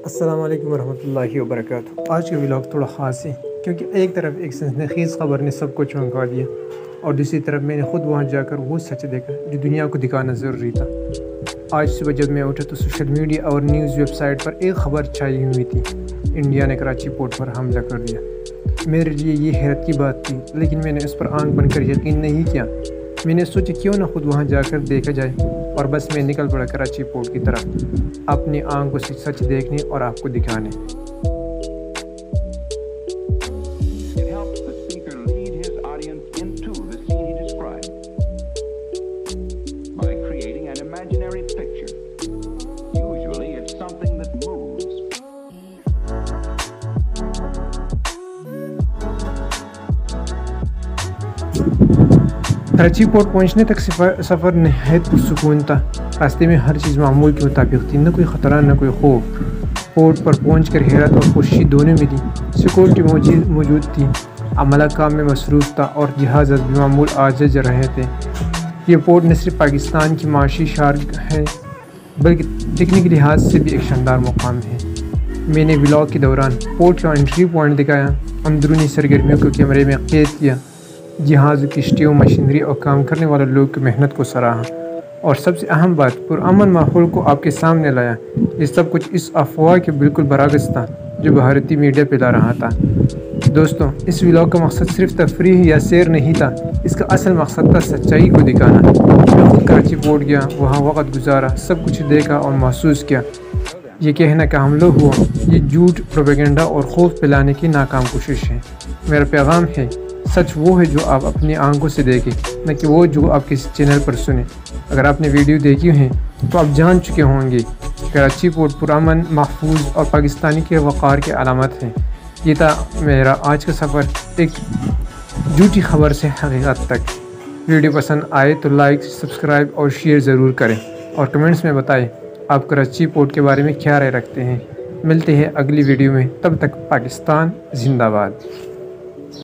السلام علیکم ورحمۃ اللہ وبرکاتہ۔ آج کا ولاگ تھوڑا خاص ہے کیونکہ ایک طرف ایک سنسنی خبر نے سب کو چونکا دیا اور دوسری طرف میں نے خود وہاں جا کر وہ سچ دیکھا جو دنیا کو دکھانا ضروری تھا۔ آج صبح جب میں اٹھا تو سوشل میڈیا اور نیوز ویب سائٹ پر ایک خبر چھائی ہوئی تھی، انڈیا نے کراچی پورٹ پر حملہ کر دیا۔ میرے لیے یہ حیرت کی بات تھی، لیکن میں نے اس پر آنکھ بند کر یقین نہیں کیا۔ میں نے سوچا کیوں نہ خود وہاں جا کر دیکھا جائے، اور بس میں نکل پڑا کراچی پورٹ کی طرف، اپنی آنکھوں سے سچ دیکھنے اور آپ کو دکھانے۔ کراچی پورٹ پہنچنے تک سفر نہایت پرسکون تھا۔ راستے میں ہر چیز معمول کے مطابق تھی، نہ کوئی خطرہ نہ کوئی خوف۔ پورٹ پر پہنچ کر حیرت اور خوشی دونوں ملی۔ سیکورٹی موجود تھی، عملہ کام میں مصروف تھا اور جہازات بھی معمول آج رہے تھے۔ یہ پورٹ نہ صرف پاکستان کی معاشی شارک ہے بلکہ تکنیکی لحاظ سے بھی ایک شاندار مقام ہے۔ میں نے ولاگ کے دوران پورٹ کا انٹری پوائنٹ دکھایا، اندرونی سرگرمیوں کو کیمرے میں قید کیا، جہازوں، کشتیوں، مشینری اور کام کرنے والے لوگ کی محنت کو سراہا، اور سب سے اہم بات پرامن ماحول کو آپ کے سامنے لایا۔ یہ سب کچھ اس افواہ کے بالکل برعکس تھا جو بھارتی میڈیا پھیلا رہا تھا۔ دوستوں، اس ولاگ کا مقصد صرف تفریح یا سیر نہیں تھا، اس کا اصل مقصد تھا سچائی کو دکھانا۔ میں خود کراچی پورٹ گیا، وہاں وقت گزارا، سب کچھ دیکھا اور محسوس کیا۔ یہ کہنا کہ حملہ ہوا، یہ جھوٹ، پروپیگنڈا اور خوف پھیلانے کی ناکام کوشش ہے۔ میرا پیغام ہے، سچ وہ ہے جو آپ اپنی آنکھوں سے دیکھیں، نہ کہ وہ جو آپ کسی چینل پر سنیں۔ اگر آپ نے ویڈیو دیکھی ہیں تو آپ جان چکے ہوں گے کراچی پورٹ پرامن، محفوظ اور پاکستانی کے وقار کی علامت ہے۔ یہ تھا میرا آج کا سفر، ایک جھوٹی خبر سے حقیقت تک۔ ویڈیو پسند آئے تو لائک، سبسکرائب اور شیئر ضرور کریں، اور کمنٹس میں بتائیں آپ کراچی پورٹ کے بارے میں کیا رائے رکھتے ہیں۔ ملتے ہیں اگلی ویڈیو میں، تب تک پاکستان زندہ باد۔